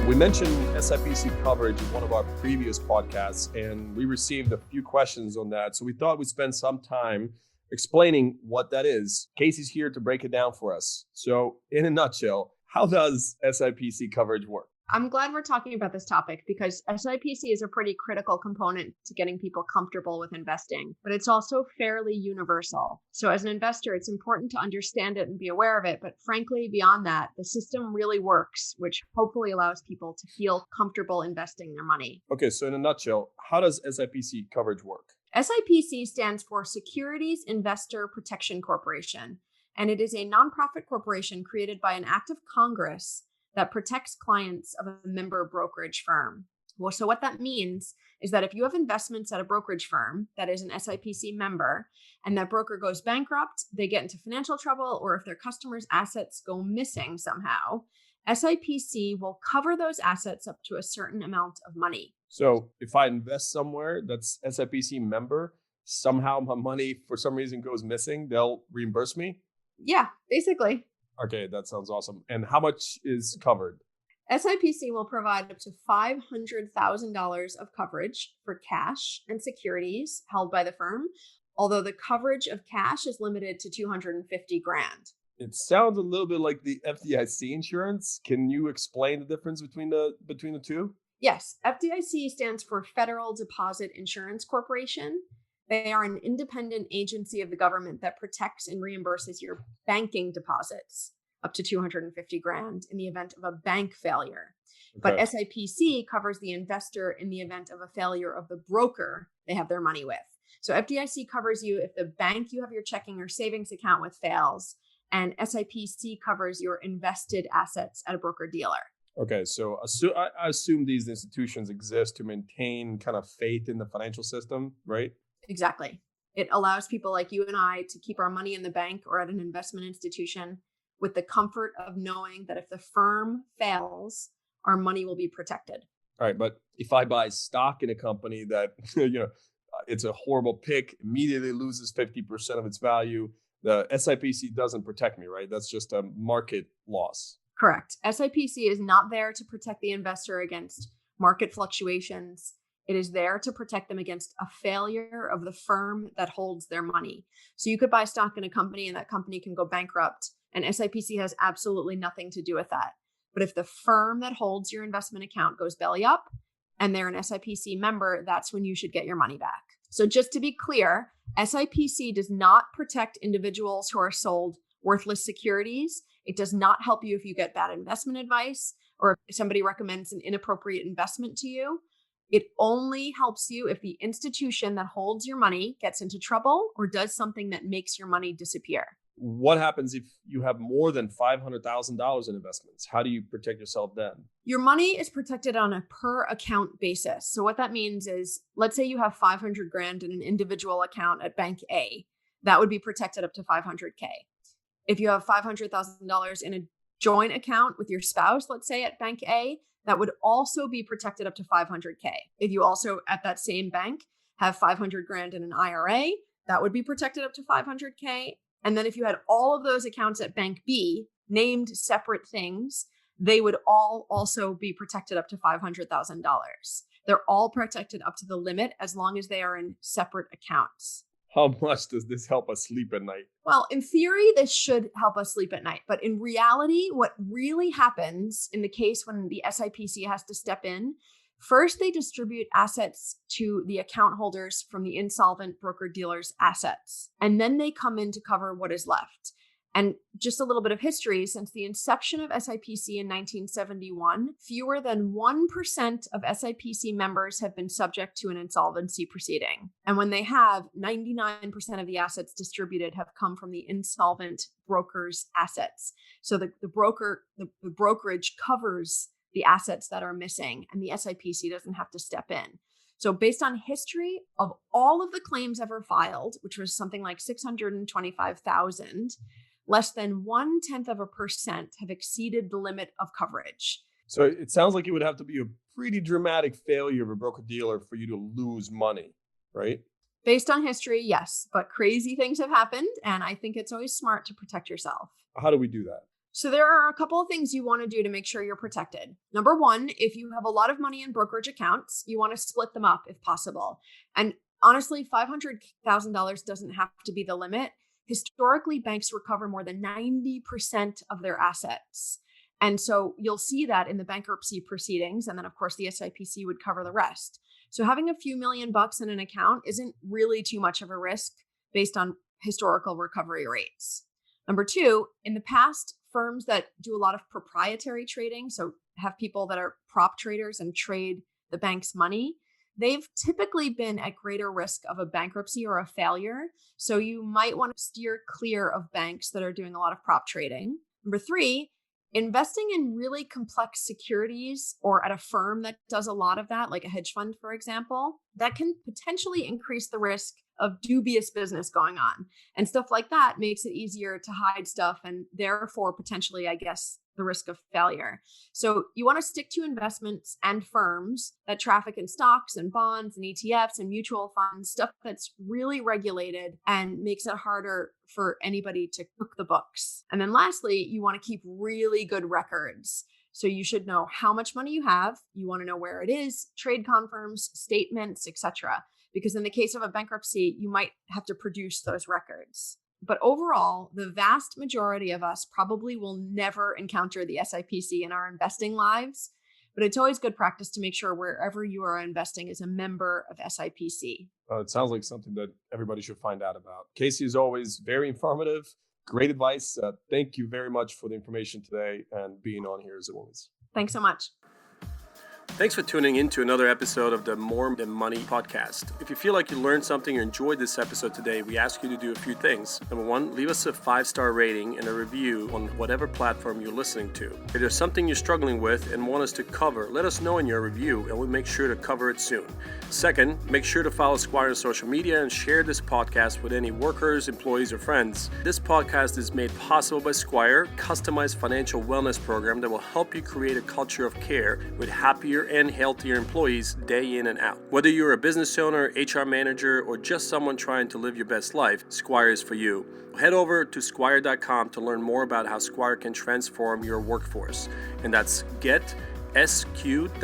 We mentioned SIPC coverage in one of our previous podcasts, and we received a few questions on that. So we thought we'd spend some time explaining what that is. Casey's here to break it down for us. So in a nutshell, how does SIPC coverage work? I'm glad we're talking about this topic because SIPC is a pretty critical component to getting people comfortable with investing, but it's also fairly universal. So as an investor, it's important to understand it and be aware of it. But frankly, beyond that, the system really works, which hopefully allows people to feel comfortable investing their money. Okay, so in a nutshell, how does SIPC coverage work? SIPC stands for Securities Investor Protection Corporation, and it is a nonprofit corporation created by an act of Congress that protects clients of a member brokerage firm. Well, so what that means is that if you have investments at a brokerage firm that is an SIPC member and that broker goes bankrupt, they get into financial trouble, or if their customers' assets go missing somehow, SIPC will cover those assets up to a certain amount of money. So if I invest somewhere that's SIPC member, somehow my money for some reason goes missing, they'll reimburse me? Yeah, basically. Okay, that sounds awesome. And how much is covered? SIPC will provide up to $500,000 of coverage for cash and securities held by the firm, although the coverage of cash is limited to $250,000. It sounds a little bit like the FDIC insurance. Can you explain the difference between the two? Yes, FDIC stands for Federal Deposit Insurance Corporation. They are an independent agency of the government that protects and reimburses your banking deposits up to $250,000 in the event of a bank failure. Okay. But SIPC covers the investor in the event of a failure of the broker they have their money with. So FDIC covers you if the bank you have your checking or savings account with fails, and SIPC covers your invested assets at a broker-dealer. Okay, so I assume these institutions exist to maintain kind of faith in the financial system, right? Exactly. It allows people like you and I to keep our money in the bank or at an investment institution with the comfort of knowing that if the firm fails, our money will be protected. All right, but if I buy stock in a company that, it's a horrible pick, immediately loses 50% of its value, the SIPC doesn't protect me, right? That's just a market loss. Correct. SIPC is not there to protect the investor against market fluctuations. It is there to protect them against a failure of the firm that holds their money. So you could buy stock in a company and that company can go bankrupt, and SIPC has absolutely nothing to do with that. But if the firm that holds your investment account goes belly up and they're an SIPC member, that's when you should get your money back. So just to be clear, SIPC does not protect individuals who are sold worthless securities. It does not help you if you get bad investment advice or if somebody recommends an inappropriate investment to you. It only helps you if the institution that holds your money gets into trouble or does something that makes your money disappear. What happens if you have more than $500,000 in investments? How do you protect yourself then? Your money is protected on a per account basis. So what that means is, let's say you have $500,000 in an individual account at Bank A, that would be protected up to $500K. If you have $500,000 in a joint account with your spouse, let's say at Bank A, that would also be protected up to $500K. If you also at that same bank have $500,000 in an IRA, that would be protected up to $500K. And then if you had all of those accounts at Bank B, named separate things, they would all also be protected up to $500,000. They're all protected up to the limit as long as they are in separate accounts. How much does this help us sleep at night? Well, in theory, this should help us sleep at night. But in reality, what really happens in the case when the SIPC has to step in, first they distribute assets to the account holders from the insolvent broker-dealer's assets. And then they come in to cover what is left. And just a little bit of history, since the inception of SIPC in 1971, fewer than 1% of SIPC members have been subject to an insolvency proceeding. And when they have, 99% of the assets distributed have come from the insolvent broker's assets. So the brokerage covers the assets that are missing, and the SIPC doesn't have to step in. So based on history of all of the claims ever filed, which was something like 625,000, less than 0.1% have exceeded the limit of coverage. So it sounds like it would have to be a pretty dramatic failure of a broker-dealer for you to lose money, right? Based on history, yes, but crazy things have happened, and I think it's always smart to protect yourself. How do we do that? So there are a couple of things you want to do to make sure you're protected. Number one, if you have a lot of money in brokerage accounts, you want to split them up if possible. And honestly, $500,000 doesn't have to be the limit. Historically, banks recover more than 90% of their assets. And so you'll see that in the bankruptcy proceedings. And then, of course, the SIPC would cover the rest. So having a few $1,000,000 in an account isn't really too much of a risk based on historical recovery rates. Number two, in the past, firms that do a lot of proprietary trading, so have people that are prop traders and trade the bank's money, they've typically been at greater risk of a bankruptcy or a failure. So you might want to steer clear of banks that are doing a lot of prop trading. Number three, investing in really complex securities or at a firm that does a lot of that, like a hedge fund, for example, that can potentially increase the risk of dubious business going on. And stuff like that makes it easier to hide stuff and therefore potentially, I guess, the risk of failure. So you want to stick to investments and firms that traffic in stocks and bonds and ETFs and mutual funds, stuff that's really regulated and makes it harder for anybody to cook the books. And then lastly, you want to keep really good records. So you should know how much money you have. You want to know where it is, trade confirms, statements, etc. Because in the case of a bankruptcy, you might have to produce those records. But overall, the vast majority of us probably will never encounter the SIPC in our investing lives. But it's always good practice to make sure wherever you are investing is a member of SIPC. It sounds like something that everybody should find out about. Casey is always very informative. Great advice. Thank you very much for the information today and being on here as always. Thanks so much. Thanks for tuning in to another episode of the More Than Money podcast. If you feel like you learned something or enjoyed this episode today, we ask you to do a few things. Number one, leave us a 5-star rating and a review on whatever platform you're listening to. If there's something you're struggling with and want us to cover, let us know in your review and we'll make sure to cover it soon. Second, make sure to follow Sqwire on social media and share this podcast with any workers, employees, or friends. This podcast is made possible by Sqwire, customized financial wellness program that will help you create a culture of care with happier and healthier employees day in and out. Whether you're a business owner, HR manager, or just someone trying to live your best life, Sqwire is for you. Head over to Sqwire.com to learn more about how Sqwire can transform your workforce. And that's SQWIRE.com.